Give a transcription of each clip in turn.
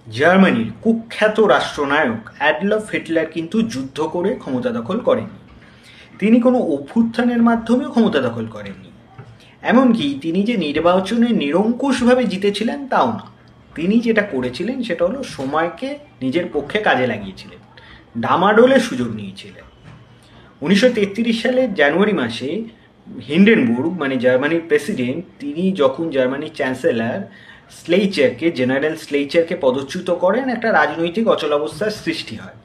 জার্মানির কুখ্যাত রাষ্ট্রনায়ক অ্যাডলফ হিটলার কিন্তু যুদ্ধ করে ক্ষমতা দখল করেননি। তিনি কোনো অভ্যুত্থানের মাধ্যমেও ক্ষমতা দখল করেননি। এমনকি তিনি যে নির্বাচনে নিরঙ্কুশভাবে জিতেছিলেন তাও না। তিনি যেটা করেছিলেন সেটা হলো সময়কে নিজের পক্ষে কাজে লাগিয়েছিলেন, ডামাডোলের সুযোগ নিয়েছিলেন। 1933 সালের জানুয়ারি মাসে হিন্ডেনবুর্গ মানে জার্মানির প্রেসিডেন্ট, তিনি যখন জার্মানির চ্যান্সেলর জেনারেল স্লেইচারকে পদচ্যুত করেন, একটা রাজনৈতিক অচলাবস্থার সৃষ্টি হয়।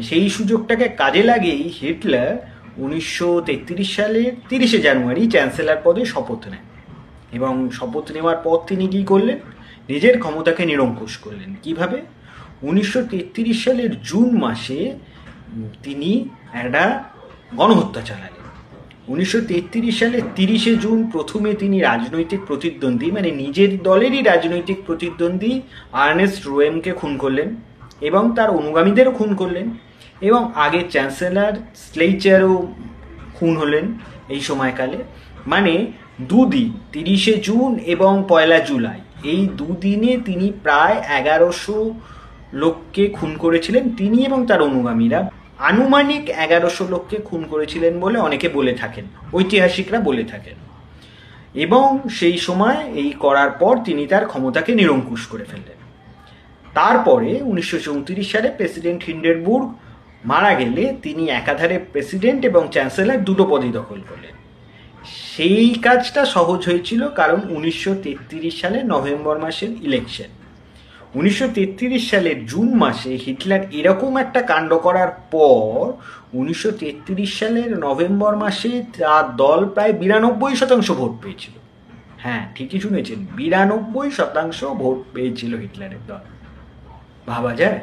সেই সুযোগটাকে কাজে লাগিয়েই হিটলার 1933 সালের 30শে জানুয়ারি চ্যান্সেলর পদে শপথ নেন। এবং শপথ নেওয়ার পর তিনি কী করলেন? নিজের ক্ষমতাকে নিরঙ্কুশ করলেন। কিভাবে? 1933 সালের জুন মাসে তিনি একটা গণহত্যা চালালেন। 1933 সালের 30শে জুন প্রথমে তিনি রাজনৈতিক প্রতিদ্বন্দ্বী মানে নিজের দলেরই রাজনৈতিক প্রতিদ্বন্দ্বী আর্নেস্ট রোয়েমকে খুন করলেন এবং তার অনুগামীদেরও খুন করলেন, এবং আগের চ্যান্সেলর স্লেইচারও খুন হলেন এই সময়কালে। মানে দুদিন, 30শে জুন এবং 1 জুলাই, এই দুদিনে তিনি প্রায় 1100 লোককে খুন করেছিলেন। তিনি এবং তার অনুগামীরা আনুমানিক 1100 লোককে খুন করেছিলেন বলে অনেকে বলে থাকেন, ঐতিহাসিকরা বলে থাকেন। এবং সেই সময় এই করার পর তিনি তার ক্ষমতাকে নিরঙ্কুশ করে ফেললেন। তারপরে 1934 সালে প্রেসিডেন্ট হিন্ডেনবুর্গ মারা গেলে তিনি একাধারে প্রেসিডেন্ট এবং চ্যান্সেলর দুটো পদই দখল করলেন। সেই কাজটা সহজ হয়েছিল কারণ 1933 সালে নভেম্বর মাসের ইলেকশন। 1933 সালের জুন মাসে হিটলার এরকম একটা কাণ্ড করার পর 1933 সালের নভেম্বর মাসে তার দল প্রায় 92% ভোট পেয়েছিল। হ্যাঁ, ঠিকই শুনেছেন, 92% ভোট পেয়েছিল হিটলারের দল। ভাবা যায়?